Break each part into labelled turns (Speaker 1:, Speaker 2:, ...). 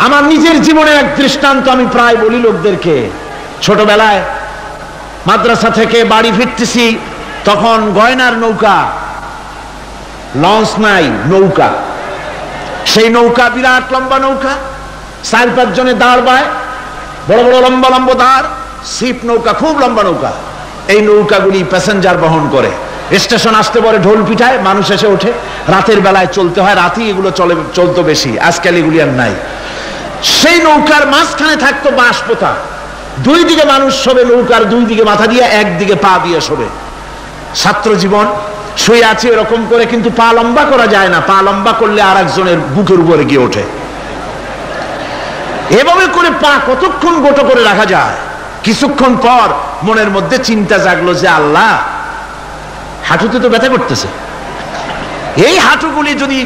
Speaker 1: আমার নিজের জীবনের এক দৃষ্টান্ত আমি প্রায় বলি লোকদেরকে। ছোটবেলায় মাদ্রাসা থেকে বাড়ি ফিরতেছি, তখন গয়নার নৌকা, লঞ্চ নাই, নৌকা। সেই নৌকা বিরাট লম্বা নৌকা, 4-5 জনে দাঁড় বায়, বড় বড় লম্বা লম্বা দাঁড়, সিপ নৌকা, খুব লম্বা নৌকা। এই নৌকাগুলি প্যাসেঞ্জার বহন করে। স্টেশন আসতে পরে ঢোল পিঠায়, মানুষ এসে ওঠে। রাতের বেলায় চলতে হয়, রাতেই এগুলো চলতো বেশি, আজকাল এগুলি আর নাই। সেই নৌকার মাঝখানে থাকতো বাঁশ পোতা, 2 দিকে মানুষ শোবে, নৌকার 2 দিকে মাথা দিয়ে, একদিকে পা দিয়ে শোবে। ছাত্র জীবন, শুয়ে আছে এরকম করে, কিন্তু পা লম্বা করা যায় না, পা লম্বা করলে আর একজনের বুকের উপরে গিয়ে ওঠে। এভাবে করে পা কতক্ষণ গোটো করে রাখা যায়? কিছুক্ষণ পর মনের মধ্যে চিন্তা জাগলো যে আল্লাহ, হাঁটুতে তো ব্যথা করতেছে, এই হাঁটুগুলি যদি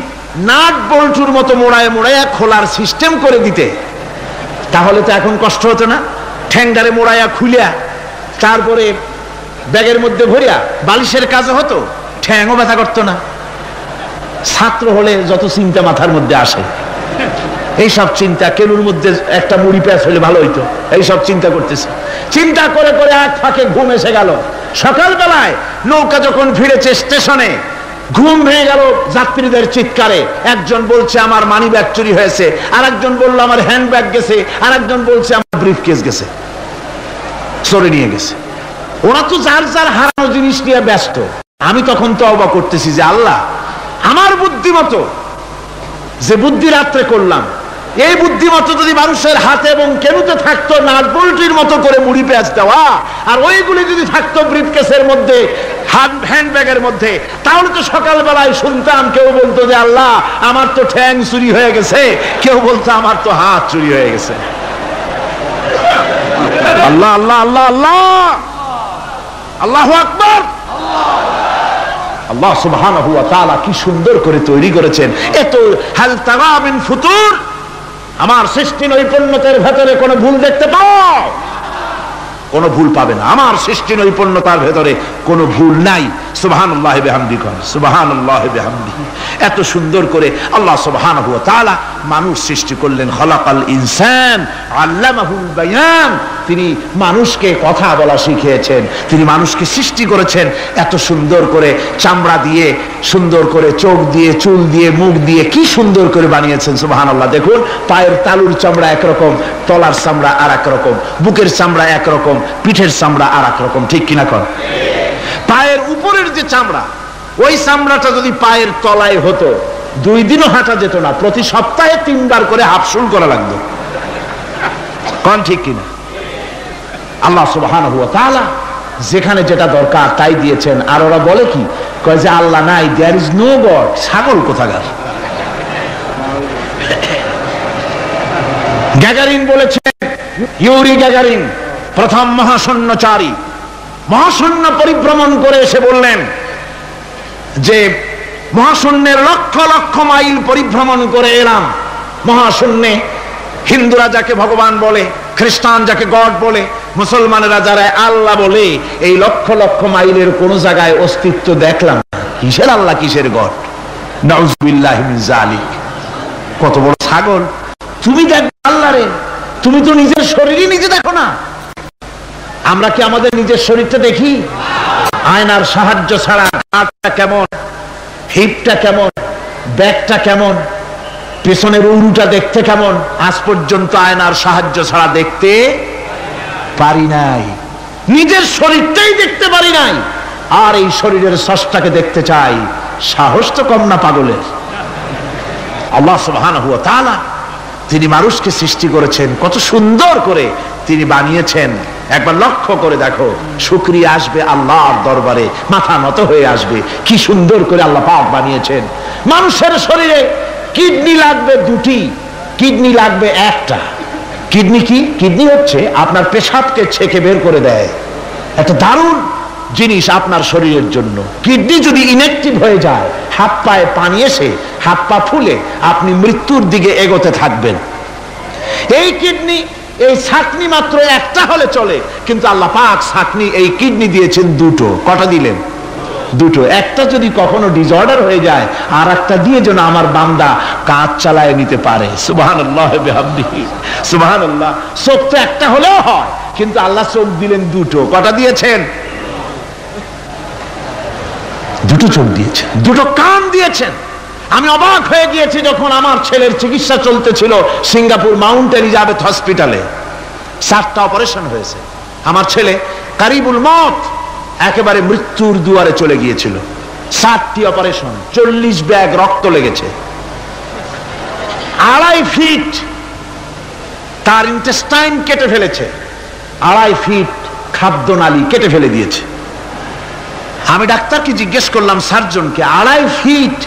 Speaker 1: নাট বল্টুর মতো মোড়ায় মোড়ায় খোলার সিস্টেম করে দিতে, তাহলে তো এখন কষ্ট হতো না। ঠ্যাংডারে মোড়ায়া খুলিয়া তারপরে ব্যাগের মধ্যে ভরিয়া বালিশের কাজে হতো, ঠ্যাংও ব্যথা করতো না। ছাত্র হলে যত চিন্তা মাথার মধ্যে আসে, এইসব চিন্তা, কেনুর মধ্যে একটা মুড়ি প্যাঁচ হলে ভালো হইতো, এইসব চিন্তা করতেছে। চিন্তা করে করে এক ফাঁকে ঘুম এসে গেল। সকালবেলায় নৌকা যখন ফিরেছে স্টেশনে, ঘুম ভেঙে গেল যাত্রীদের চিৎকারে। একজন বলছে আমার মানি ব্যাগ চুরি হয়েছে, আর একজন বললো আমার হ্যান্ড ব্যাগ গেছে, আর একজন বলছে আমার ব্রিফ কেস গেছে, চোরে নিয়ে গেছে। ওরা তো যার যার হারানো জিনিস নিয়ে ব্যস্ত। আমি তখন তওবা করতেছি যে আল্লাহ, আমার বুদ্ধিমতো যে বুদ্ধি রাত্রে করলাম, এই বুদ্ধিমতো যদি মানুষের হাতে এবং কেনুতে থাকতো নাট বল্টুর মতো করে মুড়ি পেঁয়াজ দেওয়া, আর ওইগুলি যদি থাকতো ব্রিফকেসের মধ্যে, হ্যান্ড ব্যাগের মধ্যে, তাহলে তো সকালবেলায় শুনতাম কেউ বলতো যে আল্লাহ আমার তো ঠ্যাং চুরি হয়ে গেছে, কেউ বলতো আমার তো হাত চুরি হয়ে গেছে। আল্লাহ আল্লাহ আল্লাহ আল্লাহ, আল্লাহু আকবার। আল্লাহ সুবহানাহু ওয়া তাআলা কি সুন্দর করে তৈরি করেছেন। এত হাল তারা মিন ফুতুর, আমার সৃষ্টি নৈপুণ্যতার ভেতরে কোনো ভুল দেখতে পাও? কোনো ভুল পাবে না। আমার সৃষ্টি নৈপুণ্যতার ভেতরে কোনো ভুল নাই। সুবহানাল্লাহি বিহামদিহি, সুবহানাল্লাহি বিহামদিহি। এত সুন্দর করে আল্লাহ সুবহানাহু ওয়া তাআলা মানুষ সৃষ্টি করলেন। খলাকাল ইনসান আল্লামাহুল বায়ান, তিনি মানুষকে কথা বলা শিখিয়েছেন, তিনি মানুষকে সৃষ্টি করেছেন এত সুন্দর করে, চামড়া দিয়ে, সুন্দর করে চোখ দিয়ে, চুল দিয়ে, মুখ দিয়ে, কি সুন্দর করে বানিয়েছেন। সুবহানাল্লাহ। দেখুন, পায়ের তালুর চামড়া একরকম, তলার চামড়া আর এক রকম, বুকের চামড়া একরকম, পিঠের চামড়া আর এক রকম, ঠিক কিনা কর? পায়ের উপরের যে চামড়া, ওই চামড়াটা যদি পায়ের তলায় হতো, 2 দিনও হাঁটা যেত না, প্রতি সপ্তাহে 3 বার করে হাফসুল করা লাগতো। কোন ঠিক কিনা? আল্লাহ সুবহানাহু ওয়া তাআলা যেখানে যেটা দরকার তাই দিয়েছেন। আর ওরা বলে কি, কয় যে আল্লাহ নাই, দেয়ার ইজ নো গড। ছাগল কোথাকার। গ্যাগারিন বলেছেন, ইউরি গ্যাগারিন প্রথম মহাশূন্যচারী, মহাশূন্য পরিভ্রমণ করে এসে বললেন যে মহাশূন্যের লক্ষ লক্ষ মাইল পরিভ্রমণ করে এলাম। মহাশূন্যে হিন্দুরা যাকে ভগবান বলে, খ্রিস্টান যাকে গড বলে, মুসলমানেরা যারা আল্লাহ বলে, এই লক্ষ লক্ষ মাইলের কোন জায়গায় অস্তিত্ব দেখলাম না। কিসের আল্লাহ, কিসের গড? নাউযুবিল্লাহি মিন যালিক। কত বড় ছাগল! তুমি দেখো আল্লাহরে, তুমি তো নিজের শরীরই নিজে দেখো না। আমরা কি আমাদের নিজের শরীরটা দেখি? আয়নার সাহায্য ছাড়া হাতটা কেমন, হিপটা কেমন, ব্যাকটা কেমন, পেছনের উরুটা দেখতে কেমন, আজ পর্যন্ত আয়নার সাহায্য ছাড়া দেখতে পারি নাই। নিজের শরীরটাই দেখতে পারি নাই, আর এই শরীরের স্রষ্টাকে দেখতে চাই। সাহস তো কম না পাগলের। আল্লাহ সুবহানাহু ওয়া তাআলা তিনি মানুষকে সৃষ্টি করেছেন, কত সুন্দর করে তিনি বানিয়েছেন। একবার লক্ষ্য করে দেখো, শুকরিয়া আসবে আল্লাহর দরবারে, মাথা নত হয়ে আসবে। কি সুন্দর করে আল্লাহ পাক বানিয়েছেন। মানুষের শরীরে কিডনি লাগবে 2টি, কিডনি লাগবে 1টা। কিডনি কি? কিডনি হচ্ছে আপনার পেশাবকে ছেঁকে বের করে দেয়। একটা দারুণ জিনিস আপনার শরীরের জন্য। কিডনি যদি ইনঅ্যাক্টিভ হয়ে যায়, হাত পায়ে পানি এসে হাত পা ফুলে আপনি মৃত্যুর দিকে এগোতে থাকবেন। এই কিডনি, এই ছাকনি মাত্র 1টা হলে চলে, কিন্তু আল্লাহ পাক ছাকনি, এই কিডনি দিয়েছেন 2টো। কটা দিলেন? দুটো। একটা যদি কখনো ডিসঅর্ডার হয়ে যায়, আর একটা দিয়ে যেন আমার বান্দা কাজ চালায় নিতে পারে। সুবহানাল্লাহ বিহামদিহি, সুবহানাল্লাহ। চোখ তো একটা হলেও হয়, কিন্তু আল্লাহ চোখ দিলেন দুটো। কটা দিয়েছেন? দুটো চোখ দিয়েছেন, দুটো কান দিয়েছেন। আমি অবাক হয়ে গিয়েছি যখন আমার ছেলের চিকিৎসা চলতেছিল সিঙ্গাপুর মাউন্ট এলিজাবেথ হসপিটালে। 7টা অপারেশন হয়েছে। আমার ছেলে কারিবুল মত, একেবারে মৃত্যুর দুয়ারে চলে গিয়েছিল। 7টি অপারেশন, 40 ব্যাগ রক্ত লেগেছে। 2.5 ফিট তার ইন্টেস্টাইন কেটে ফেলেছে, 2.5 ফিট খাদ্য নালী কেটে ফেলে দিয়েছে। আমি ডাক্তারকে জিজ্ঞেস করলাম, সার্জনকে, 2.5 ফিট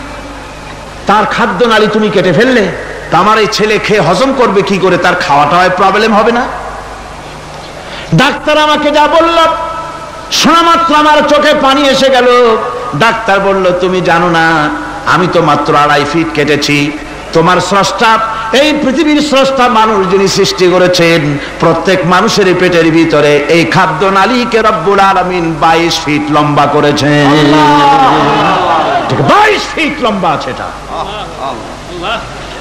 Speaker 1: তার খাদ্য নালী তুমি কেটে ফেললে, তা আমার এই ছেলে খেয়ে হজম করবে কি করে? তার খাওয়াটা হয় প্রবলেম হবে না? ডাক্তার আমাকে যা বলল, শোনা মাত্র আমার চোখে পানি এসে গেল। ডাক্তার বলল, তুমি জানো না, আমি তো মাত্র 2.5 ফিট কেটেছি। তোমার স্রষ্টা, এই পৃথিবীর স্রষ্টা মানুষ যিনি সৃষ্টি করেছেন, প্রত্যেক মানুষের পেটের ভিতরে এই খাদ্য নালীকে রব্বুল আলামিন 22 ফিট লম্বা করেছেন। 22 ফিট লম্বা আছে এটা।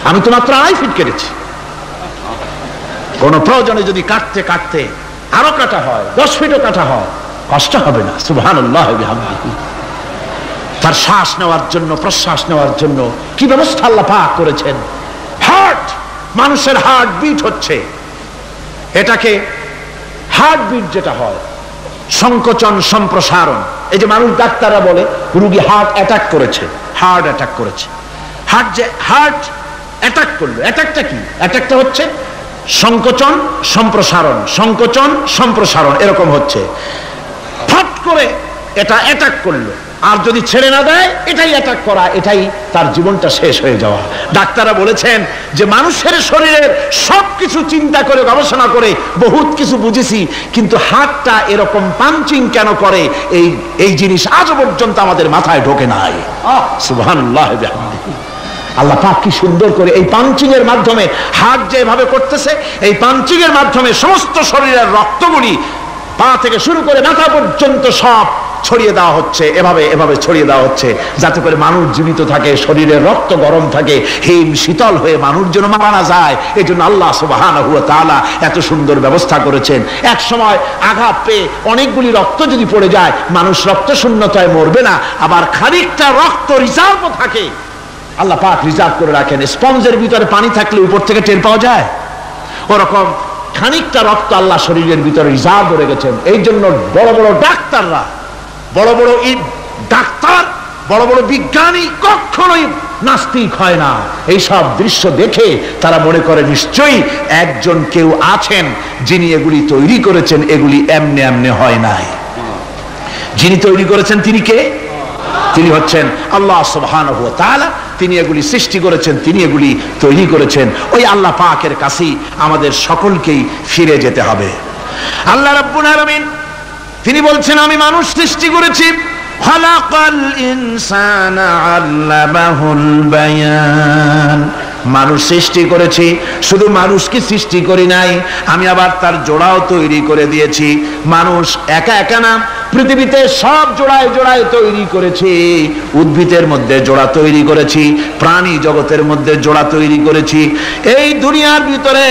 Speaker 1: আমি তো মাত্র 2.5 ফিট কেটেছি। কোন প্রয়োজনে যদি কাটতে কাটতে আরো কাটা হয়, 10 ফিটও কাটা হয়, কষ্ট হবে না। সুবহানাল্লাহ বিহামদিহি। তার শ্বাস নেওয়ার জন্য, প্রশ্বাস নেওয়ার জন্য কি ব্যবস্থা আল্লাহ পাক করেছেন। হার্ট, মানুষের হার্ট বিট হচ্ছে, এটাকে হার্ট বিট যেটা হয়, সংকোচন সম্প্রসারণ। এই যে মানুষ, ডাক্তাররা বলে রোগী হার্ট অ্যাটাক করেছে, হার্ট অ্যাটাক করেছে। হার্ট যে হার্ট অ্যাটাক করলো, অ্যাটাকটা কি? অ্যাটাকটা হচ্ছে সংকোচন সম্প্রসারণ, সংকোচন সম্প্রসারণ, এরকম হচ্ছে। ফট করে এটা অ্যাটাক করলো, আর যদি ছেড়ে না দেয় এটাই অ্যাটাক করা, এটাই তার জীবনটা শেষ হয়ে যাওয়া। ডাক্তাররা বলেছেন যে মানুষের শরীরের সবকিছু চিন্তা করে, গবেষণা করে বহুত কিছু বুঝেছি, কিন্তু হার্টটা এরকম পাঞ্চিং কেন করে, এই জিনিস আজ পর্যন্ত আমাদের মাথায় ঢোকে নাই। সুবহানাল্লাহ বিহামদিহি। আল্লাহ পাক কি সুন্দর করে এই পাঞ্চিং এর মাধ্যমে, হার্ট যেভাবে করতেছে, এই পাঞ্চিং এর মাধ্যমে সমস্ত শরীরের রক্তগুলি পা থেকে শুরু করে মাথা পর্যন্ত সব ছড়িয়ে দেওয়া হচ্ছে, এভাবে এভাবে ছড়িয়ে দেওয়া হচ্ছে, যাতে করে মানুষ জীবিত থাকে, শরীরের রক্ত গরম থাকে, হিম শীতল হয়ে মানুষ যেন মারা না যায়। এই জন্য আল্লাহ সুবহানাহু ওয়া তাআলা এত সুন্দর ব্যবস্থা করেছেন। এক সময় আঘাত পেয়ে অনেকগুলি রক্ত যদি পড়ে যায়, মানুষ রক্ত শূন্যতায় মরবে না, আবার খানিকটা রক্ত রিজার্ভও থাকে। আল্লাহ পাক রিজার্ভ করে রাখেন। স্পঞ্জের ভিতরে পানি থাকলে উপর থেকে টের পাওয়া যায়, ওরকম খানিকটা রক্ত আল্লাহ শরীরের ভিতরে রিজার্ভ করে গেছেন। এই জন্য বড় বড় ডাক্তাররা, বড় বড় ডাক্তার, বড় বড় বিজ্ঞানী কখনোই নাস্তিক হয় না। এই সব দৃশ্য দেখে তারা মনে করে নিশ্চয়ই একজন কেউ আছেন যিনি এগুলি তৈরি করেছেন, এগুলি এমনে এমনে হয় নাই। যিনি তৈরি করেছেন তিনি কে? তিনি হচ্ছেন আল্লাহ সুবহানাহু ওয়া তাআলা। তিনি এগুলি সৃষ্টি করেছেন, তিনি এগুলি তৈরি করেছেন। ওই আল্লাহ পাকের কাছেই আমাদের সকলকেই ফিরে যেতে হবে। আল্লাহ রাব্বুল আলামিন তিনি বলছেন, আমি মানুষ সৃষ্টি করেছি, খালাকাল ইনসানা আল্লামাহুল বায়ান। মানুষ সৃষ্টি করেছি, শুধু মানুষকে সৃষ্টি করি নাই, আমি আবার তার জোড়াও তৈরি করে দিয়েছি। মানুষ একা একা না, পৃথিবীতে সব জোড়ায় জোড়ায় তৈরি করেছি। উদ্ভিদের মধ্যে জোড়া তৈরি করেছি, প্রাণী জগতের মধ্যে জোড়া তৈরি করেছি। এই দুনিয়ার ভিতরে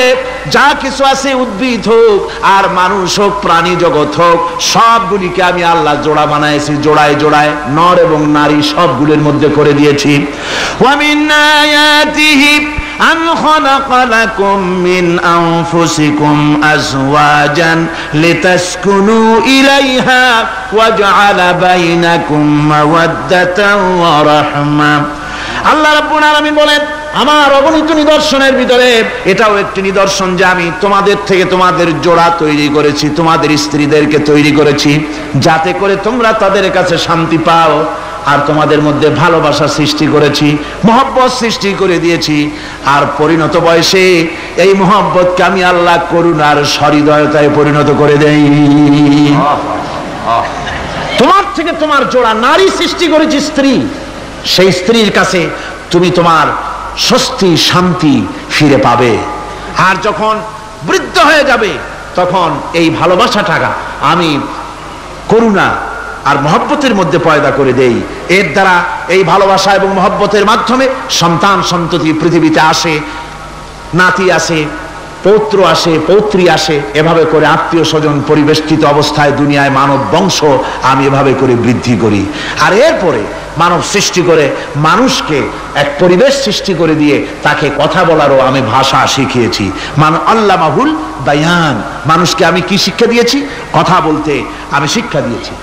Speaker 1: যা কিছু আছে, উদ্ভিদ হোক আর মানুষ হোক, প্রাণী জগৎ হোক, সবগুলিকে আমি আল্লাহ জোড়া বানাইছি, জোড়ায় জোড়ায় নর এবং নারী সবগুলির মধ্যে করে দিয়েছি। ওয়া মিন আয়াতিহি আন খালাকা লাকুম মিন আনফুসিকুম আজওয়াজান লিতাসকুনু ইলাইহা ওয়া জাআলা বাইনাকুম মাওয়াদ্দাতান ওয়া রাহমা। আল্লাহ রাব্বুল আলামিন বলেন, আমার অগণিত নিদর্শনের ভিতরে এটাও একটি নিদর্শন যে আমি তোমাদের থেকে তোমাদের জোড়া তৈরি করেছি, তোমাদের স্ত্রীদেরকে তৈরি করেছি, যাতে করে তোমরা তাদের কাছে শান্তি পাও। আর তোমাদের মধ্যে ভালোবাসা সৃষ্টি করেছি, মহব্বত সৃষ্টি করে দিয়েছি। আর পরিণত বয়সে এই মহব্বতকে আমি আল্লাহ করুণার সহৃদয়তায় পরিণত করে দেই। তোমার থেকে তোমার জোড়া নারী সৃষ্টি করেছি, স্ত্রী। সেই স্ত্রীর কাছে তুমি তোমার স্বস্তি শান্তি ফিরে পাবে। আর যখন বৃদ্ধ হয়ে যাবে, তখন এই ভালোবাসাটা আমি করুণা আর মহব্বতের মধ্যে পয়দা করে দেই। এর দ্বারা এই ভালোবাসা এবং মহব্বতের মাধ্যমে সন্তান সন্ততি পৃথিবীতে আসে, নাতি আসে, পৌত্র আসে, পৌত্রী আসে, এভাবে করে আত্মীয় স্বজন পরিবেষ্টিত অবস্থায় দুনিয়ায় মানব বংশ আমি এভাবে করে বৃদ্ধি করি। আর এরপরে মানব সৃষ্টি করে মানুষকে এক পরিবেশ সৃষ্টি করে দিয়ে তাকে কথা বলারও আমি ভাষা শিখিয়েছি। আল্লামাহুল বায়ান, মানুষকে আমি কি শিক্ষা দিয়েছি? কথা বলতে আমি শিক্ষা দিয়েছি।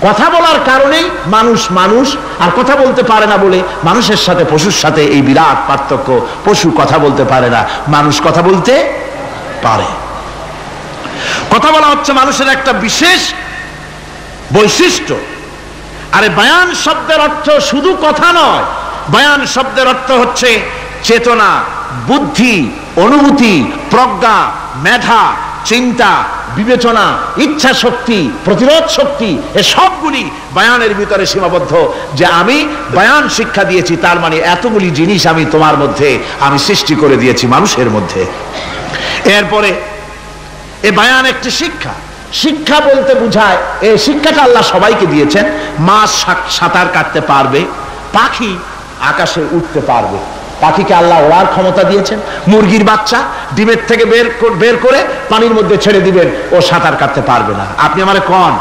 Speaker 1: কথা বলার কারণেই মানুষ মানুষ, আর কথা বলতে পারে না বলে মানুষের সাথে পশুর সাথে এই বিরাট পার্থক্য। পশু কথা বলতে পারে না, মানুষ কথা বলতে পারে। কথা বলা হচ্ছে মানুষের একটা বিশেষ বৈশিষ্ট্য। আরে বায়ান শব্দের অর্থ শুধু কথা নয়, বায়ান শব্দের অর্থ হচ্ছে চেতনা, বুদ্ধি, অনুভূতি, প্রজ্ঞা, মেধা, চিন্তা, বিবেচনা, ইচ্ছা শক্তি, প্রতিরোধ শক্তি, এ সবগুলি বায়ানের ভিতরে সীমাবদ্ধ। যে আমি বায়ান শিক্ষা দিয়েছি, তার মানে এতগুলি জিনিস আমি তোমার মধ্যে আমি সৃষ্টি করে দিয়েছি মানুষের মধ্যে। এরপরে এ বায়ান একটি শিক্ষা। শিক্ষা বলতে বুঝায়, এই শিক্ষাটা আল্লাহ সবাইকে দিয়েছেন। মাছ সাঁতার কাটতে পারবে, পাখি আকাশে উঠতে পারবে, পাখিকে আল্লাহ ওড়ার ক্ষমতা দিয়েছেন। মুরগির বাচ্চা ডিমের থেকে বের করে পানির মধ্যে ছেড়ে দিবেন, ও সাঁতার কাটতে পারবে না। আপনি আমারে কোন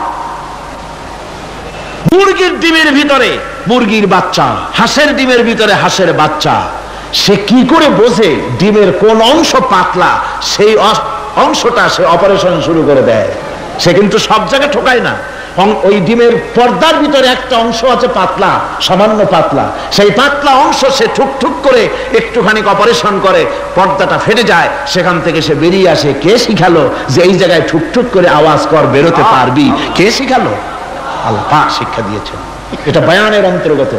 Speaker 1: মুরগির ডিমের ভিতরে মুরগির বাচ্চা, হাঁসের ডিমের ভিতরে হাঁসের বাচ্চা, সে কি করে বোঝে ডিমের কোন অংশ পাতলা? সেই অংশটা সে অপারেশন শুরু করে দেয়। সে কিন্তু সব জায়গায় ঠোকায় না। ওই ডিমের পর্দার ভিতরে একটা অংশ আছে পাতলা, সামান্য পাতলা, সেই পাতলা অংশ সে ঠুক করে একটুখানি অপারেশন করে, পর্দাটা ফেটে যায়, সেখান থেকে সে বেরিয়ে আসে। কে শিখালো যে এই জায়গায় ঠুক করে আওয়াজ কর, বেরোতে পারবি? কে শিখালো? আল্লাহ পাক শিক্ষা দিয়েছেন। এটা বায়ানের অন্তর্গত।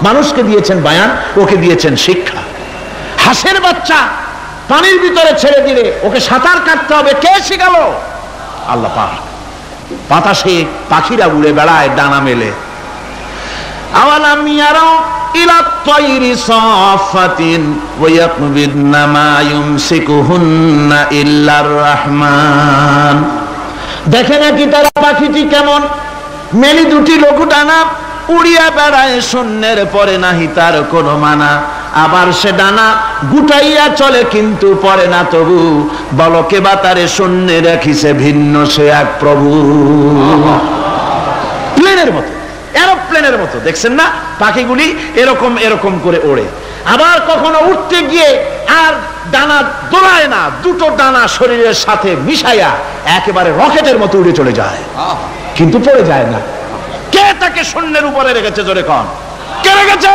Speaker 1: মানুষকে দিয়েছেন বায়ান, ওকে দিয়েছেন শিক্ষা। হাঁসের বাচ্চা পানির ভিতরে ছেড়ে দিলে ওকে সাঁতার কাটতে হবে, কে শিখালো? আল্লাহ পাক। বাতাসে পাখিরা উড়ে বেড়ায় ডানা মেলে। আওয়ালাম ইয়ারাউ ইলা তায়রি সাফাতিন ওয়া ইয়াকবিদনা মা ইউমসিকুহুন্না ইল্লার রহমান। দেখে নাকি তারা পাখিটি কেমন? মেলি দুটি লঘু ডানা, উড়িয়া বেড়ায় শূন্যের পরে নাহি তার কোনো মানা। আবার সে ডানা গুটাইয়া চলে কিন্তু পরে না তবু, বলকে বা তারে শূন্যে রাখিছে ভিন্ন সে এক প্রভু। প্লেনের মতো, এরোপ্লেনের মতো, দেখছেন না পাখিগুলি এরকম এরকম করে ওড়ে। আবার কখনো উঠতে গিয়ে আর ডানা দোলায় না, দুটো ডানা শরীরের সাথে মিশাইয়া একেবারে রকেটের মতো উড়ে চলে যায়, কিন্তু পড়ে যায় না। কে তাকে শূন্যের উপরে রেখেছে? জোরে কন, কে রেখেছে?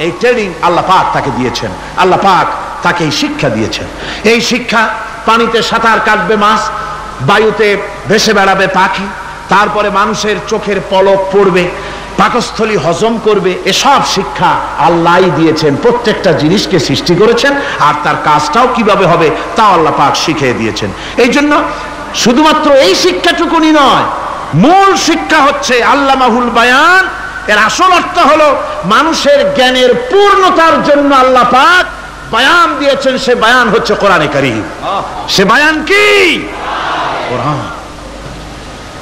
Speaker 1: এই ট্রেনিং আল্লাহ পাক তাকে দিয়েছেন। আল্লাহ পাক তাকে এই শিক্ষা দিয়েছেন। এই শিক্ষা, পানিতে সাঁতার কাটবে মাছ, বায়ুতে ভেসে বেড়াবে পাখি, তারপরে মানুষের চোখের পলক পড়বে, পাকস্থলী হজম করবে, এসব শিক্ষা আল্লাহই দিয়েছেন। প্রত্যেকটা জিনিসকে সৃষ্টি করেছেন, আর তার কাজটাও কিভাবে হবে তাও আল্লাহ পাক শিখিয়ে দিয়েছেন। এই জন্য শুধুমাত্র এই শিক্ষাটুকুনি নয়, মূল শিক্ষা হচ্ছে আল্লামাহুল বায়ান। এর আসল অর্থ হলো মানুষের জ্ঞানের পূর্ণতার জন্য আল্লাহ পাক বায়ান দিয়েছেন। সে বায়ান হচ্ছে কোরআনে কারীম। সে বায়ান কি? কোরআন।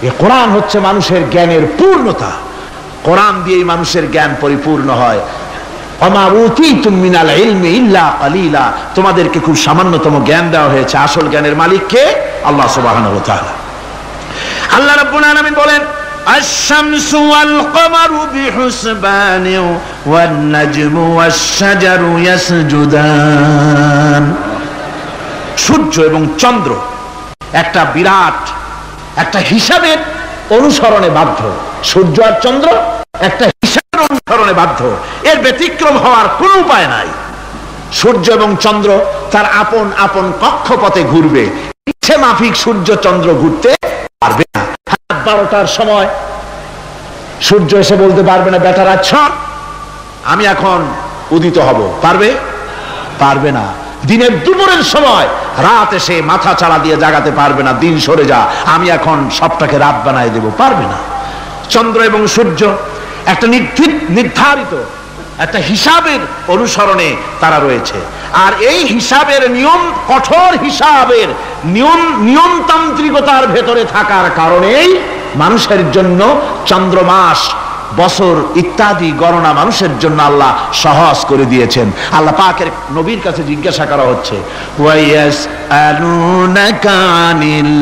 Speaker 1: এই কোরআন হচ্ছে মানুষের জ্ঞানের পূর্ণতা। কোরআন দিয়েই মানুষের জ্ঞান পরিপূর্ণ হয়। ওমা উতীতুম মিনাল ইলমি ইল্লা কালিলা, তোমাদেরকে খুব সামান্যতম জ্ঞান দেওয়া হয়েছে। আসল জ্ঞানের মালিক কে? আল্লাহ সুবহানাহু ওয়া তাআলা। আল্লাহ রাব্বুল আলামিন বলেন, আশ-শামসু ওয়াল কমারু বিহুসবান ওয়ান নাজমু ওয়াশ-শাজারু ইয়াসজুদান। সূর্য এবং চন্দ্র একটা বিরাট একটা হিসাবের অনুসরণে বাধ্য। সূর্য আর চন্দ্র একটা হিসাবের অনুসরণে বাধ্য, এর ব্যতিক্রম হওয়ার কোনো উপায় নাই। সূর্য এবং চন্দ্র তার আপন আপন কক্ষপথে ঘুরবে, ইচ্ছে মাফিক সূর্য চন্দ্র ঘুরতে পারবে না। 12টার সময় সূর্য এসে বলতে পারবে না, বেটা রাত আমি এখন উদিত হব, পারবে? পারবে না। দিনের দুপুরের সময় রাত এসে মাথা চাড়া দিয়ে জাগাতে পারবে না, দিন সরে যা, আমি এখন সবটাকে রাত বানাই দেব, পারবে না। চন্দ্র এবং সূর্য একটা নির্ধারিত একটা হিসাবের অনুসরণে তারা রয়েছে। আর এই হিসাবের নিয়ম, কঠোর হিসাবের নিয়মতান্ত্রিকতার ভেতরে থাকার কারণেই মানুষের জন্য চন্দ্র মাস বছর ইত্যাদি গণনা মানুষের জন্য আল্লাহ সহজ করে দিয়েছেন। আল্লাহ পাকের নবীর কাছে জিজ্ঞাসা করা হচ্ছে, ওয়ায়াসআলুনাকা আনিল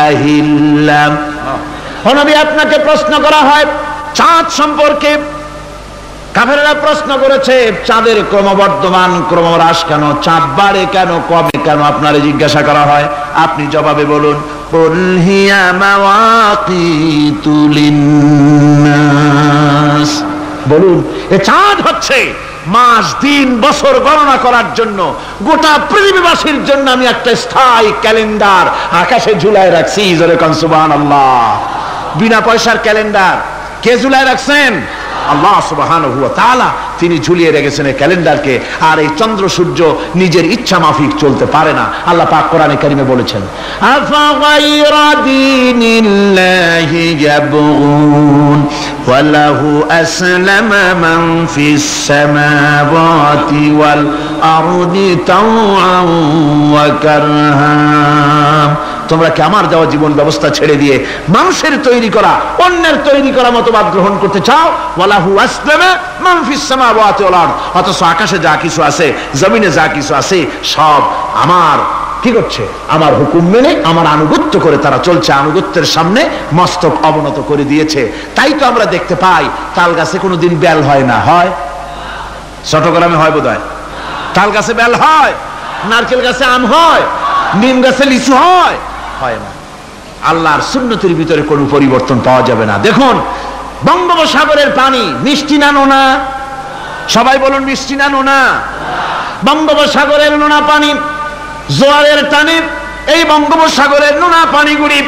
Speaker 1: আহিল্লাম, ও নবী আপনাকে প্রশ্ন করা হয় চাঁদ সম্পর্কে। কাফেররা প্রশ্ন করেছে চাঁদের ক্রমবর্ধমান ক্রমহ্রাস কেন, চাঁদ বাড়ে কেন, কমে কেন, আপনারে জিজ্ঞাসা করা হয়। আপনি জবাবে বলুন, কুল হিয়া মাওয়াকিতু লিন্নাস, বলুন এ চাঁদ হচ্ছে মাস দিন বছর গণনা করার জন্য, গোটা পৃথিবীবাসীর জন্য আমি একটা স্থায়ী ক্যালেন্ডার আকাশে ঝুলায় রাখছি। জোরে কোন সুবহানাল্লাহ। বিনা পয়সার ক্যালেন্ডার কে ঝুলায় রাখছেন? আল্লাহ সুবহানাহু ওয়া তাআলা তিনি ঝুলিয়ে রেখেছেন এই ক্যালেন্ডারকে। আর এই চন্দ্র সূর্য নিজের ইচ্ছা মাফিক চলতে পারে না। আল্লাহ পাক কোরআনে কারিমে বলেছেন, আফা গায়রা দীনিল্লাহি ইয়াবগুন ওয়া লাহু আসলামা মান ফিস সামাওয়াতি ওয়াল আরদি তাওআন ওয়া কারহা, তোমরা কি আমার দেওয়া জীবন ব্যবস্থা ছেড়ে দিয়ে মানুষের তৈরি করা অন্যের তৈরি করা মতবাদ গ্রহণ করতে চাও? ওয়ালাহু আসলামা মান ফিস সামাওয়াতি ওয়াল আরদ, অথচ আকাশে যা কিছু আছে জমিনে যা কিছু আছে সব আমার কি করছে? আমার হুকুম মেনে আমার আনুগত্য করে তারা চলছে, আনুগত্যের সামনে মস্তক অবনত করে দিয়েছে। তাই তো আমরা দেখতে পাই তাল গাছে কোনোদিন বেল হয় না, হয়? চট্টগ্রামে হয় বোধহয়। তাল গাছে বেল হয়, নারকেল গাছে আম হয়, নিম গাছে লিচু হয়? হয় না। আল্লাহর সুন্নতের ভিতরে কোনো পরিবর্তন পাওয়া যাবে না। দেখুন বঙ্গোপসাগরের পানি মিষ্টি না নোনা? সবাই বলুন মিষ্টি না নোনা? বঙ্গোপসাগরের নোনা পানি জোয়ারের টানে এই বঙ্গোপসাগরের নোনা পানিগুলি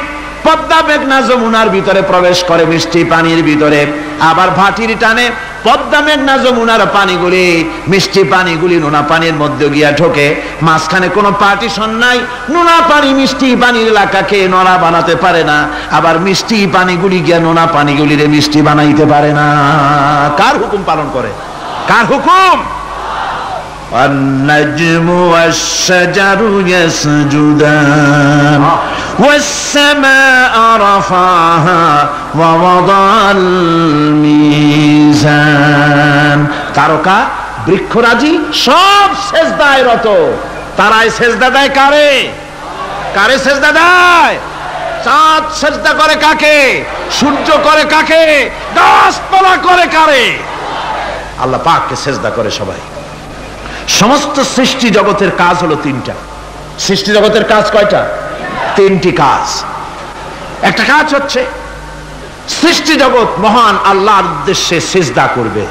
Speaker 1: পদ্মা মেঘনা যমুনার ভিতরে প্রবেশ করে মিষ্টি পানির ভিতরে, আবার ভাটির টানে পদ্মা মেঘনা যমুনার পানিগুলি মিষ্টি পানিগুলি নোনা পানির মধ্যে গিয়া ঢোকে। মাঝখানে কোনো পার্টিশন নাই, নোনা পানি মিষ্টি পানির এলাকাকে নোনা বানাতে পারে না, আবার মিষ্টি পানিগুলি গিয়া নোনা পানিগুলিরে মিষ্টি বানাইতে পারে না। কার হুকুম পালন করে? কার হুকুম? والنجم والشجر يسجدان والسماء رفعها ووضع الميزان, তারকা বৃক্ষরাজি সব সেজদায় রত। তারাই সেজদা দেয় কারে? কারে সেজদা দেয়? চাঁদ সেজদা করে কাকে? সূর্য করে কাকে? গাছপালা করে কারে? আল্লাহ পাককে সেজদা করে সবাই। সমস্ত সৃষ্টি জগতের কাজ হলো তিনটা। সৃষ্টি জগতের কাজ কয়টা? তিনটি কাজ। একটা কাজ হচ্ছে সৃষ্টি জগৎ মহান আল্লাহর উদ্দেশ্যে সিজদা করবে,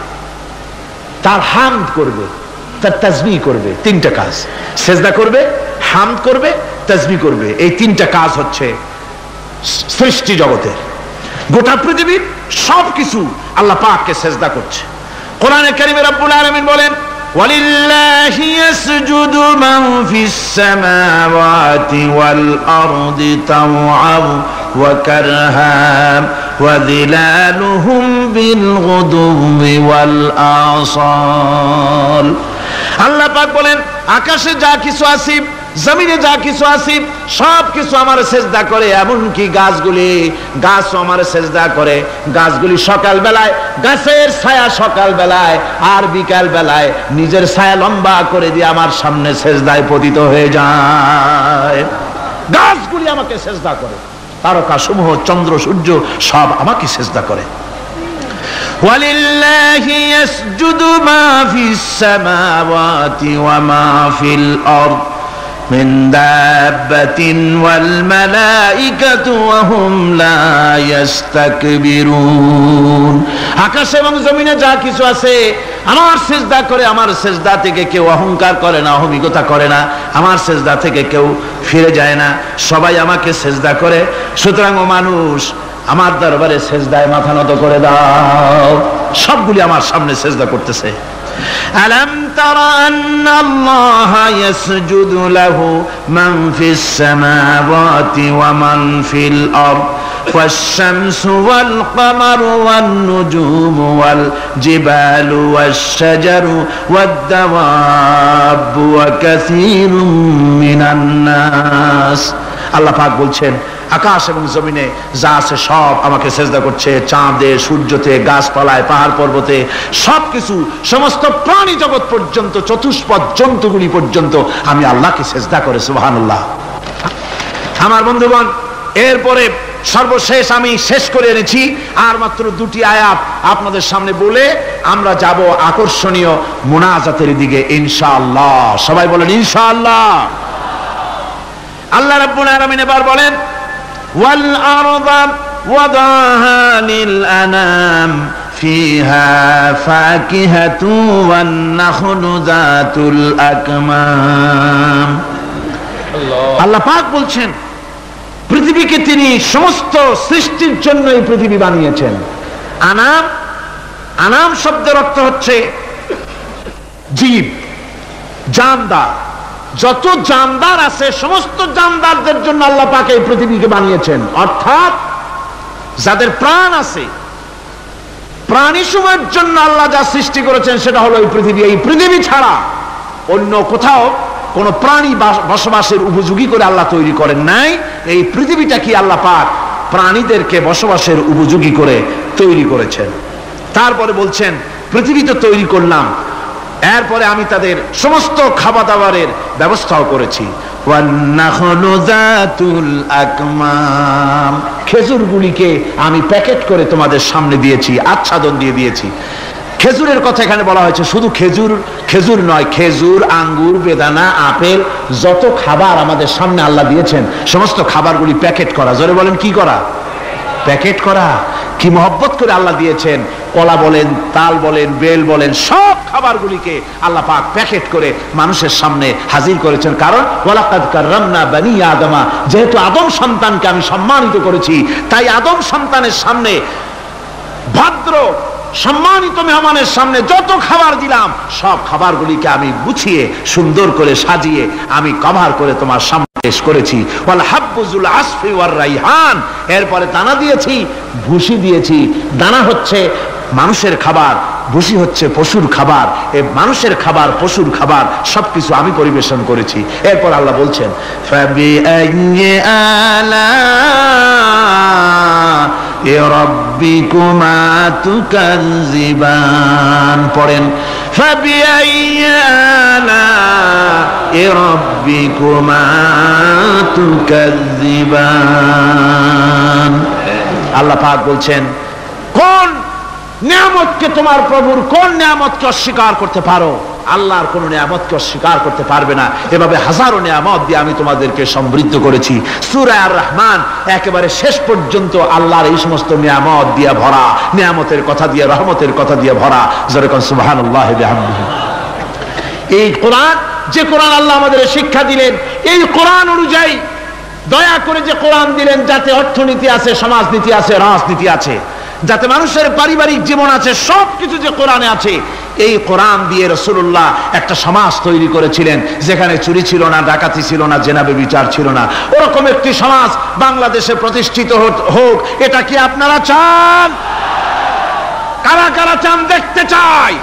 Speaker 1: তার হামদ করবে, তার তাসবিহ করবে। তিনটা কাজ, সিজদা করবে, হামদ করবে, তাসবিহ করবে। এই তিনটা কাজ হচ্ছে সৃষ্টি জগতের। গোটা পৃথিবীর সবকিছু আল্লাহ পাককে সিজদা করছে। কোরআনে কারীমে রব্বুল আলামিন বলেন, وَلِلَّهِ يَسْجُدُ مَنْ فِي السَّمَاوَاتِ وَالْأَرْضِ طَوْعًا وَكَرْهًا وَظِلَالُهُمْ بِالْغُدُوِّ وَالْآصَالِ। আল্লাহ পাক বলেন আকাশে যা কিছু আছে জমিনে যা কিছু আছে সব কিছু আমার সেজদা করে, এমনকি গাছগুলি, গাছও আমার সেজদা করে। গাছগুলি সকাল বেলায় গাছের ছায়া সকাল বেলায় আর বিকাল বেলায় নিজের ছায়া লম্বা করে দিয়ে আমার সামনে সেজদায় পতিত হয়ে যায়। গাছগুলি আমাকে সেজদা করে, তারকা সমূহ চন্দ্র সূর্য সব আমাকে সেজদা করে। وَلِلَّهِ يَسْجُدُ مَا فِي السَّمَاوَاتِ وَمَا فِي الْأَرْضِ مِنْ دَابَّةٍ وَالْمَلَائِكَةُ وَهُمْ لَا يَسْتَكْبِرُونَ। আকাশ এবং জমিনে যা কিছু আছে আমার সিজদা করে। আমার সিজদা থেকে কেউ অহংকার করে না, অহমিকতা করে না, আমার সিজদা থেকে কেউ ফিরে যায় না, সবাই আমাকে সিজদা করে। সুতরাং ও মানুষ আমার দরবারে সেজদায় মাথা নত করে দাও। সবগুলি আমার সামনে সেজদা করতেছে। আলাম তারা আন্নাল্লাহা ইয়াসজুদু লাহু মান ফিস সামাওয়াতি ওয়া মান ফিল আরদ ওয়াশ-শামসু ওয়াল কামারু ওয়ান নুজুমু ওয়াল জিবালু ওয়াশ-শাজারু ওয়াদ-দাওয়াবু ওয়া কাসীরুম মিনান নাস। আল্লাহ পাক বলছেন আকাশ এবং জমিনে যা আছে সব আমাকে সেজদা করছে, চাঁদে, সূর্যতে, গাছপালায়, পাহাড় পর্বতে, সবকিছু, সমস্ত প্রাণী জগৎ পর্যন্ত, চতুষ্পদ জন্তুগুলি পর্যন্ত আমি আল্লাহকে সেজদা করে। সুবহানাল্লাহ। আমার বন্ধুগণ, এরপরে সর্বশেষ আমি শেষ করে এনেছি, আর মাত্র দুটি আয়াত আপনাদের সামনে বলে আমরা যাব আকর্ষণীয় মুনাজাতের দিকে ইনশাআল্লাহ। সবাই বলেন ইনশাআল্লাহ। আল্লাহ রাব্বুল আলামিন এবার বলেন ওয়াল আরদা ওয়াদাহা লিল আনাম ফিহা ফাকিহাতু ওয়ান নাখলু যাতুল আকমাম। আল্লাহ পাক বলছেন পৃথিবীকে তিনি সমস্ত সৃষ্টির জন্য এই পৃথিবী বানিয়েছেন। আনাম, আনাম শব্দের অর্থ হচ্ছে জীব, জানদার। যত জানদার আছে সমস্ত জানদারদের জন্য আল্লাহ পাক এই পৃথিবীকে বানিয়েছেন। অর্থাৎ যাদের প্রাণ আছে, প্রাণী সময়ের জন্য আল্লাহ যা সৃষ্টি করেছেন সেটা হলো এই পৃথিবী। এই পৃথিবী ছাড়া অন্য কোথাও কোন প্রাণী বসবাসের উপযোগী করে আল্লাহ তৈরি করেন নাই। এই পৃথিবীটা কি আল্লাহ পাক প্রাণীদেরকে বসবাসের উপযোগী করে তৈরি করেছেন। তারপরে বলছেন পৃথিবী তো তৈরি করলাম, এরপরে আমি তাদের সমস্ত খাবার দাবারের ব্যবস্থাও করেছি। খেজুরগুলিকে আমি প্যাকেট করে তোমাদের সামনে দিয়েছি, আচ্ছাদন দিয়ে দিয়েছি। খেজুরের কথা এখানে বলা হয়েছে, শুধু খেজুর খেজুর নয়, খেজুর, আঙ্গুর, বেদানা, আপেল, যত খাবার আমাদের সামনে আল্লাহ দিয়েছেন সমস্ত খাবারগুলি প্যাকেট করা। জোরে বলেন কি করা? প্যাকেট করা। কি মহব্বত করে আল্লাহ দিয়েছেন। কলা বলেন, তাল বলেন, বেল বলেন, সব খাবারগুলিকে আল্লাহ পাক প্যাকেট করে মানুষের সামনে হাজির করেছেন। কারণ ওয়ালাকাদ কাররামনা বানি আদমা, যেহেতু আদম সন্তানকে আমি সম্মানিত করেছি, তাই আদম সন্তানের সামনে, ভদ্র সম্মানিত মেহমানের সামনে যত খাবার দিলাম সব খাবারগুলিকে আমি গুছিয়ে সুন্দর করে সাজিয়ে আমি কভার করে তোমার সামনে পেশ করেছি। ওয়াল হাব্বুজুল আসফি ওয়ার রাইহান, এরপরে দানা দিয়েছি, ভুসি দিয়েছি। দানা হচ্ছে মানুষের খাবার, ভুসি হচ্ছে পশুর খাবার। এই মানুষের খাবার, পশুর খাবার সবকিছু আমি পরিবেশন করেছি। এরপর আল্লাহ বলছেন ফাবিআইয়ি আলা'i রাব্বিকুমা তুকাযযিবান। পড়েন ফাবিআইয়ি আলা'i রাব্বিকুমা তুকাযযিবান। আল্লাহ পাক বলছেন কোন নিয়ামতকে, তোমার প্রভুর কোন নিয়ামতকে অস্বীকার করতে পারো? আল্লাহর কোন নিয়ামতকে অস্বীকার করতে পারবে না। এভাবে হাজারো নিয়ামত দিয়ে আমি তোমাদেরকে সমৃদ্ধ করেছি। সূরা আর রহমান একেবারে শেষ পর্যন্ত আল্লাহর এই সমস্ত নিয়ামত দিয়ে ভরা, নিয়ামতের কথা দিয়ে, রহমতের কথা দিয়ে ভরা। যেরকম সুবহানাল্লাহ বিহামদিহি। এই কোরআন, যে কোরআন আল্লাহ আমাদের শিক্ষা দিলেন, এই কোরআন অনুযায়ী দয়া করে যে কোরআন দিলেন, যাতে অর্থনীতি আছে, সমাজনীতি আছে, রাজনীতি আছে, যাতে মানুষের পারিবারিক জীবন আছে, সবকিছু যে কোরআনে আছে। এই কোরআন দিয়ে রাসূলুল্লাহ একটা সমাজ তৈরি করেছিলেন যেখানে চুরি ছিল না, ডাকাতি ছিল না, জেনাবে বিচার ছিল না। ওরকম একটি সমাজ বাংলাদেশে প্রতিষ্ঠিত হোক, এটা কি আপনারা চান? কারা কারা চান? দেখতে চাই।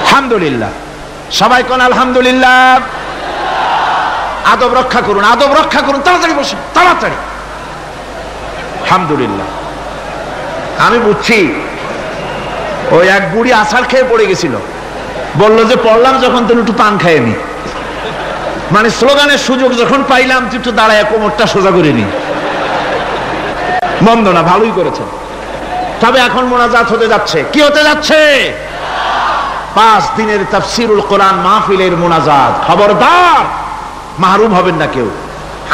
Speaker 1: আলহামদুলিল্লাহ। সবাই কোন আলহামদুলিল্লাহ। আদব রক্ষা করুন, আদব রক্ষা করুন। তাড়াতাড়ি বসুন, তাড়াতাড়ি। আলহামদুলিল্লাহ। আমি বুঝছি ওই এক বুড়ি আছাড় খেয়ে পড়ে গেছিল, বললো যে পড়লাম যখন তুমি একটু পান খাইয়ে নি, মানে স্লোগানের সুযোগ যখন পাইলাম তুই একটু দাঁড়ায় কোমরটা সোজা করে নি। মন্দ না, ভালোই করেছেন। তবে এখন মোনাজাত হতে যাচ্ছে। কি হতে যাচ্ছে? 5 দিনের তাফসীরুল কোরআন মাহফিলের মোনাজাত। খবরদার মাহরুম হবেন না কেউ,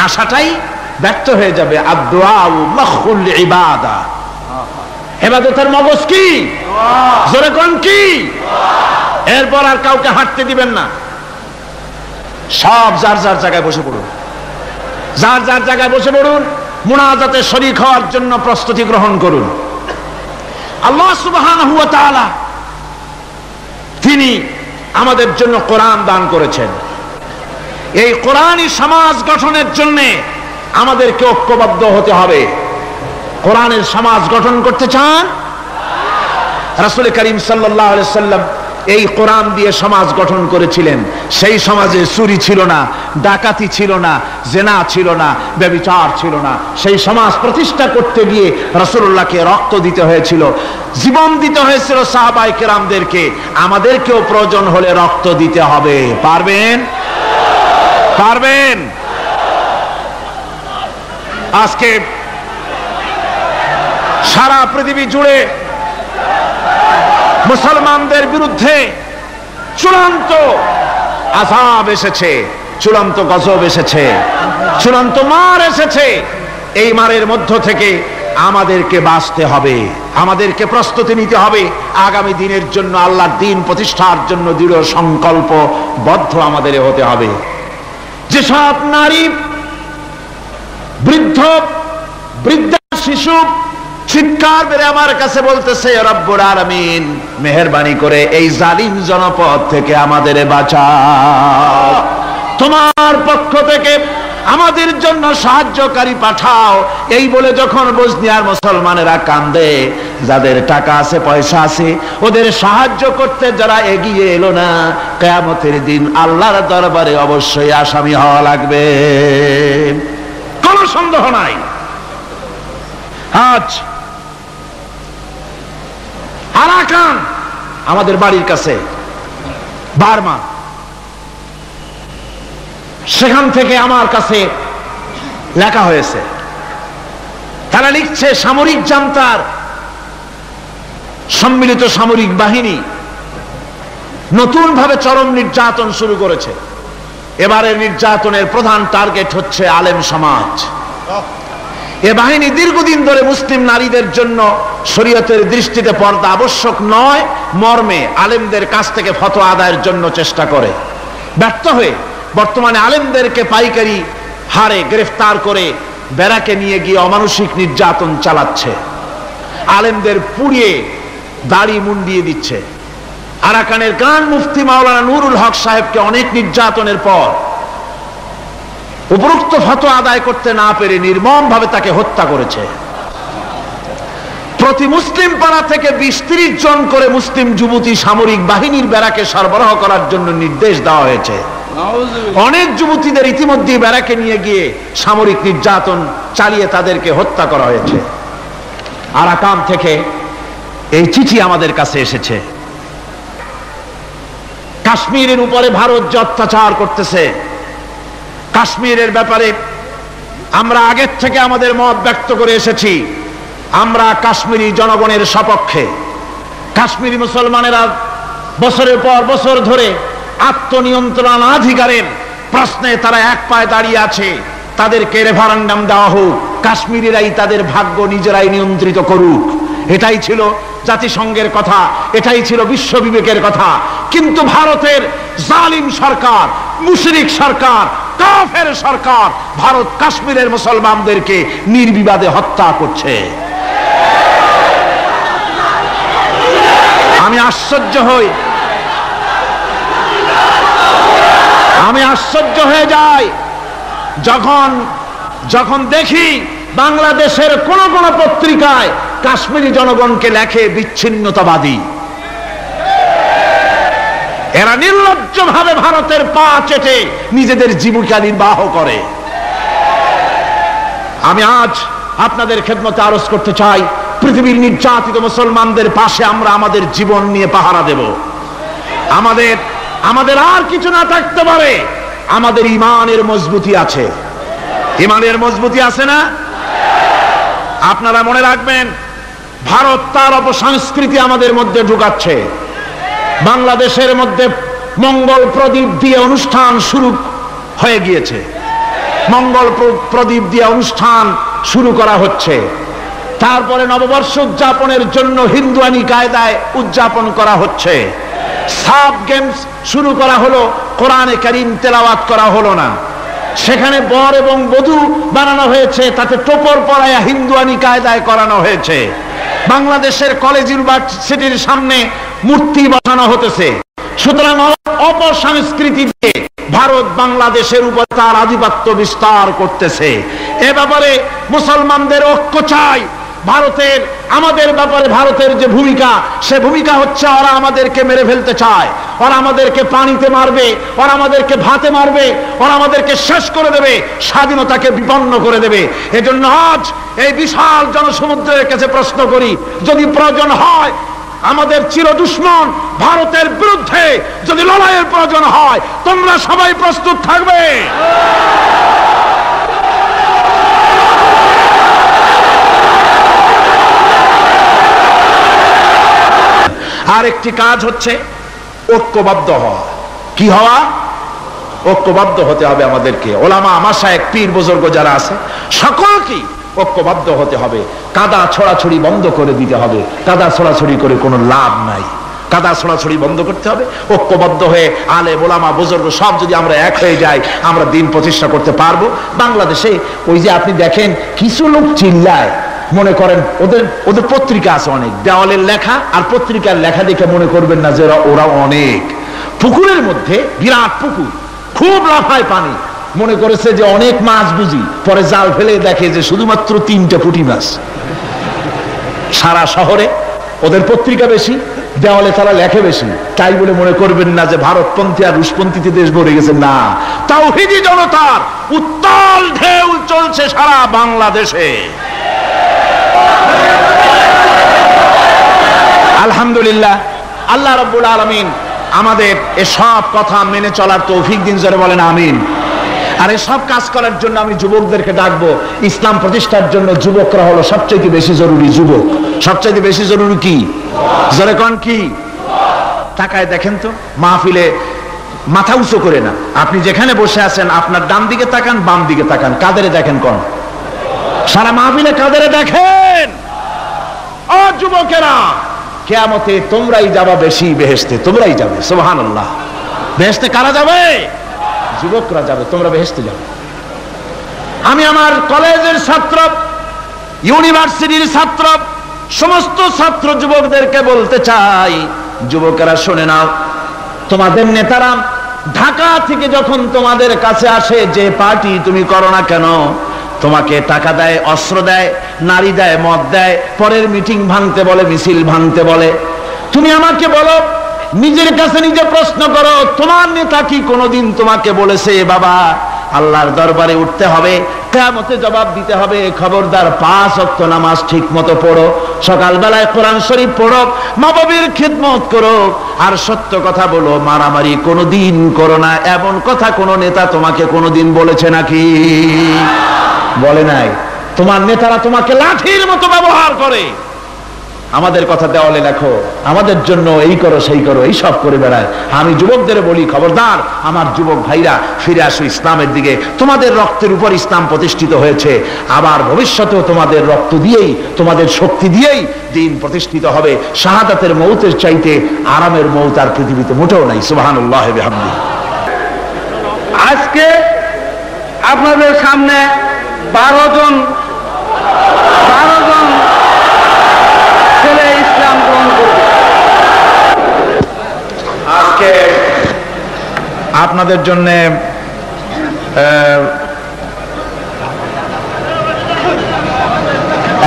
Speaker 1: আশাটাই ব্যর্থ হয়ে যাবে। আদ-দুআউ মাখুল ইবাদা, ইবাদতের মগজ কি? জোরে কোন কি? এরপর আর কাউকে হাঁটতে দিবেন না। সব যার যার জায়গায় বসে পড়ুন, যার যার জায়গায় বসে পড়ুন। মুনাজাতে শরীক হওয়ার জন্য প্রস্তুতি গ্রহণ করুন। আল্লাহ সুবহানাহু ওয়া তাআলা তিনি আমাদের জন্য কোরআন দান করেছেন। এই কোরআনই সমাজ গঠনের জন্য আমাদেরকে ঐক্যবদ্ধ হতে হবে। কোরআনের সমাজ গঠন করতে চান? রাসূল করিম সাল্লাল্লাহু আলাইহি ওয়াসাল্লাম এই কোরআন দিয়ে সমাজ গঠন করেছিলেন। সেই সমাজে চুরি ছিল না, ডাকাতি ছিল না, জেনা ছিল না, ব্যভিচার ছিল না। সেই সমাজ প্রতিষ্ঠা করতে গিয়ে রাসূলুল্লাহকে রক্ত দিতে হয়েছিল, জীবন দিতে হয়েছিল সাহাবায়ে কেরামদেরকে। আমাদেরকেও প্রয়োজন হলে রক্ত দিতে হবে। পারবেন? পারবেন? আজকে সারা পৃথিবী জুড়ে মুসলমানদের বিরুদ্ধে চূড়ান্ত আযাব এসেছে, চূড়ান্ত গজব এসেছে, চূড়ান্ত মার এসেছে। এই মারের মধ্য থেকে আমাদেরকে বাঁচতে হবে, আমাদেরকে প্রস্তুতি নিতে হবে। আগামী দিনের জন্য, আল্লাহর দ্বীন প্রতিষ্ঠার জন্য দৃঢ় সংকল্পবদ্ধ আমাদের হতে হবে। যেসব নারী, বৃদ্ধ, বৃদ্ধা, শিশু চিৎকার বেড়ে আমার কাছে বলতেছে, রব্বুল আলামিন মেহেরবানি করে এই জালিম জনপদ থেকে আমাদের বাঁচাও, তোমার পক্ষ থেকে আমাদের জন্য সাহায্যকারী পাঠাও। এই বলে যখন বসনিয়ার মুসলমানেরা কান্দে, যাদের টাকা আছে, পয়সা আছে, ওদের সাহায্য করতে যারা এগিয়ে এলো না, কিয়ামতের দিন আল্লাহর দরবারে অবশ্যই আসামি হওয়া লাগবে, কোনো সন্দেহ নাই। আজ আরাকান আমাদের বাড়ির কাছে, বার্মা, সেখান থেকে আমার কাছে লেখা হয়েছে। তারা লিখছে, সামরিক জান্তার সম্মিলিত সামরিক বাহিনী নতুন ভাবে চরম নির্যাতন শুরু করেছে। এবারের নির্যাতনের প্রধান টার্গেট হচ্ছে আলেম সমাজ। এ বাহিনী দীর্ঘদিন ধরে মুসলিম নারীদের জন্য শরীয়তের দৃষ্টিতে পর্দা আবশ্যক নয় মর্মে আলেমদের কাছ থেকে ফতোয়া আদায়ের জন্য চেষ্টা করে। ব্যর্থ হয়ে বর্তমানে আলেমদেরকে পাইকারি হারে গ্রেফতার করে ব্যারাকে নিয়ে গিয়ে অমানুষিক নির্যাতন চালাচ্ছে, আলেমদের পুড়িয়ে দাড়ি মুন্ডিয়ে দিচ্ছে। আরাকানের গ্রান্ড মুফতি মাওলানা নুরুল হক সাহেবকে অনেক নির্যাতনের পর উপরোক্ত ফতোয়া আদায় করতে না পেরে নির্মম ভাবে তাকে হত্যা করেছে। প্রতি মুসলিম পাড়া থেকে 20-30 জন করে মুসলিম যুবতী সামরিক বাহিনীর ব্যারাকে সরবরাহ করার জন্য নির্দেশ দেওয়া হয়েছে। অনেক যুবতীদের ইতিমধ্যে ব্যারাকে নিয়ে গিয়ে সামরিক নির্যাতন চালিয়ে তাদেরকে হত্যা করা হয়েছে। আরাকান থেকে এই চিঠি আমাদের কাছে এসেছে। কাশ্মীরের উপরে ভারত যে অত্যাচার করতেছে, কাশ্মীরের ব্যাপারে আমরা আগের থেকে আমাদের মত ব্যক্ত করে এসেছি। আমরা কাশ্মীরি জনগণের সপক্ষে। কাশ্মীরি মুসলমানেরা বছরের পর বছর ধরে আত্মনিয়ন্ত্রণাধিকারের প্রশ্নে তারা এক পায়ে দাঁড়িয়ে আছে। তাদেরকে রেফারেন্ডাম দেওয়া হোক, কাশ্মীরিরাই তাদের ভাগ্য নিজেরাই নিয়ন্ত্রিত করুক, এটাই ছিল জাতিসংঘের কথা, এটাই ছিল বিশ্ব বিবেকের কথা। কিন্তু ভারতের জালিম সরকার, মুশরিক সরকার, কাফের সরকার ভারত কাশ্মীরের মুসলমানদেরকে নির্বিবাদে হত্যা করছে। আমি আশ্চর্য হয়ে যাই যখন দেখি বাংলাদেশের কোন কোন পত্রিকায় কাশ্মীরি জনগণকে লেখে বিচ্ছিন্নতাবাদী। এরা নির্লজ্জভাবে ভারতের পা চেটে নিজেদের জীবিকা নির্বাহ করে। আমি আজ আপনাদের খেদমতে আরজ করতে চাই, পৃথিবীর নির্যাতিত মুসলমানদের পাশে আমরা আমাদের জীবন নিয়ে পাহারা দেব। আমাদের আর কিছু না থাকতে পারে, আমাদের ইমানের মজবুতি আছে। ইমানের মজবুতি আছে না? আপনারা মনে রাখবেন, ভারত তার অপসংস্কৃতি আমাদের মধ্যে ঢুকাচ্ছে। বাংলাদেশের মধ্যে মঙ্গল প্রদীপ দিয়ে অনুষ্ঠান শুরু হয়ে গিয়েছে, মঙ্গল প্রদীপ দিয়ে অনুষ্ঠান শুরু করা হচ্ছে। তারপরে নববর্ষ উদযাপনের জন্য হিন্দুয়ানি কায়দায় উদযাপন করা হচ্ছে। সাব গেমস শুরু করা হলো, কোরআনে কারীম তেলাওয়াত করা হলো না। সেখানে বর এবং বধূ বানানো হয়েছে, তাতে টোপর পরায়া হিন্দুয়ানি কায়দায় করানো হয়েছে। বাংলাদেশের কলেজ ইউনিভার্সিটির সামনে মূর্তি বসানো হতেছে। সুতরাং অপসংস্কৃতি দিয়ে ভারত বাংলাদেশের উপর তার আধিপত্য বিস্তার করতেছে। এ ব্যাপারে মুসলমানদের ঐক্য চাই, ভারতের আমাদের ব্যাপারে ভারতের যে ভূমিকা, সে ভূমিকা হচ্ছে ওরা আমাদেরকে মেরে ফেলতে চায়, ওরা আমাদেরকে পানিতে মারবে, ওরা আমাদেরকে ভাতে মারবে, ওরা আমাদেরকে শেষ করে দেবে, স্বাধীনতাকে বিপন্ন করে দেবে। এজন্য আজ এই বিশাল জনসমুদ্রের কাছে প্রশ্ন করি, যদি প্রয়োজন হয় আমাদের চির দুশ্মন ভারতের বিরুদ্ধে যদি লড়াইয়ের প্রয়োজন হয়, তোমরা সবাই প্রস্তুত থাকবে? আর একটি কাজ হচ্ছে ঐক্যবদ্ধ হওয়া। কি হওয়া? ঐক্যবদ্ধ হতে হবে আমাদেরকে। ওলামা, মাশায়েখ, পীর বুজুর্গ যারা আছে সকলকে ঐক্যবদ্ধ হতে হবে। কাদা ছড়াছড়ি বন্ধ করে দিতে হবে। কাদা ছড়াছড়ি করে কোনো লাভ নাই। কাদা ছড়াছড়ি বন্ধ করতে হবে। ঐক্যবদ্ধ হয়ে আলেম, ওলামা, বুজুর্গ সব যদি আমরা এক হয়ে যাই, আমরা দিন প্রতিষ্ঠা করতে পারবো। বাংলাদেশে ওই যে আপনি দেখেন কিছু লোক চিল্লায়, মনে করেন ওদের পত্রিকা আছে অনেক, দেওয়ালের লেখা আর পত্রিকার লেখা দেখে মনে করবেন না যে ওরা অনেক। পুকুরের মধ্যে বিরাট পুকুর, খুব লাফায় পানি, মনে করেছে যে অনেক মাছ বুঝি, পরে জাল ফেলে দেখে যে শুধুমাত্র 3টে পুঁটি মাছ। সারা শহরে ওদের পত্রিকা বেশি, দেওয়ালে তারা লেখে বেশি, তাই বলে মনে করবেন না যে ভারতপন্থী আর রুশপন্থীতে দেশ ভরে গেছে। না, তাওহীদি জনতার উত্তাল ঢেউ চলছে সারা বাংলাদেশে। আলহামদুলিল্লাহ, আল্লাহ রাব্বুল আলামিন আমাদের এসব কথা মেনে চলার তৌফিক দিন, জোরে বলেন আমিন। আর এসব কাজ করার জন্য আমি যুবকদেরকে ডাকবো। ইসলাম প্রতিষ্ঠার জন্য যুবকরা হলো সবচেয়ে বেশি জরুরি। যুবক সবচেয়ে বেশি জরুরি। কি জোরে কোন? কি? তাকায় দেখেন তো, মাহফিলে মাথা উঁচু করে না, আপনি যেখানে বসে আছেন আপনার ডান দিকে তাকান, বাম দিকে তাকান, কাদেরে দেখেন? কোন? সারা মাহফিলে কাদেরে দেখেন? ও যুবকেরা, কিয়ামতে তোমরাই যাবা বেশি বেহেশতে, তোমরাই যাবে। সুবহানাল্লাহ। বেহেশতে কারা যাবে? যুবকরা যাবে, তোমরা বেহেশতে যাবে। আমি আমার কলেজের ছাত্র, ইউনিভার্সিটির ছাত্র, সমস্ত ছাত্র যুবকদেরকে বলতে চাই, যুবকেরা শুনে নাও, তোমাদের নেতারা ঢাকা থেকে যখন তোমাদের কাছে আসে, যে পার্টি তুমি করো না কেন, তোমাকে টাকা দেয়, অস্ত্র দেয়, নারী দেয়, মদ দেয়, পরের মিটিং ভাঙতে বলে, মিছিল ভাঙতে বলে। তুমি আমাকে বলো, নিজের কাছে নিজে প্রশ্ন করো, তোমার নেতা কি কোনোদিন তোমাকে বলেছে বাবা আল্লাহর দরবারে উঠতে হবে, কিয়ামতে জবাব দিতে হবে, খবরদার 5 ওয়াক্ত নামাজ ঠিক মতো পড়ো, সকালবেলায় কোরআন শরীফ পড়ো, মা বাবার খিদমত করো, আর সত্য কথা বলো, মারামারি কোনোদিন করো না, এমন কথা কোন নেতা তোমাকে কোনোদিন বলেছে নাকি? বলে নাই। তোমার নেতারা তোমাকে লাঠির মতো ব্যবহার করে। আমাদের কথা দেওয়ালে লেখো, আমাদের জন্য এই করো সেই করো, এই সব করে বেড়ায়। আমি যুবকদের বলি, খবরদার আমার যুবক ভাইরা, ফিরে আসো ইসলামের দিকে। তোমাদের রক্তের উপর ইসলাম প্রতিষ্ঠিত হয়েছে, আবার ভবিষ্যতেও তোমাদের রক্ত দিয়েই, তোমাদের শক্তি দিয়েই দিন প্রতিষ্ঠিত হবে। শাহাদাতের মৌতের চাইতে আরামের মৌত আর পৃথিবীতে মোটেও নাই। সুবহানাল্লাহ বিহামদিহি।
Speaker 2: আজকে আপনাদের সামনে 12 জন ছেলে ইসলাম গ্রহণ করবে।
Speaker 1: আজকে আপনাদের জন্য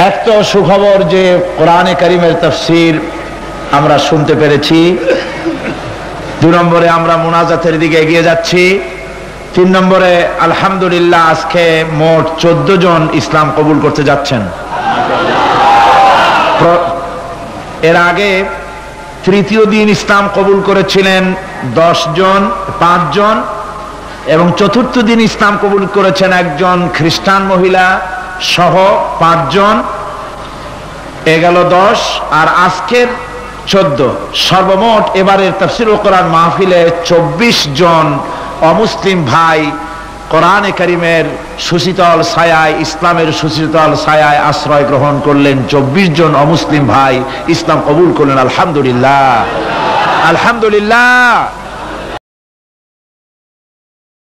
Speaker 1: এক তো সুখবর যে কোরআনে কারীমের তাফসীর আমরা শুনতে পেরেছি। 2 নম্বরে আমরা মুনাজাতের দিকে এগিয়ে যাচ্ছি। 3 নম্বরে আলহামদুলিল্লাহ আজকে মোট 14 জন ইসলাম কবুল করতে যাচ্ছেন। এর আগে তৃতীয় দিন ইসলাম কবুল করেছিলেন 10 জন, 5 জন, এবং চতুর্থ দিন ইসলাম কবুল করেছেন একজন খ্রিস্টান মহিলা সহ 5 জন। এ গেল 10, আর আজকের 14। সর্বমোট এবারের তাফসীরুল কোরআন মাহফিলে 24 জন অমুসলিম ভাই কোরআনে কারীমের সুশীতল ছায়ায়, ইসলামের সুশীতল ছায়ায় আশ্রয় গ্রহণ করলেন। 24 জন অমুসলিম ভাই ইসলাম কবুল করলেন। আলহামদুলিল্লাহ, আলহামদুলিল্লাহ।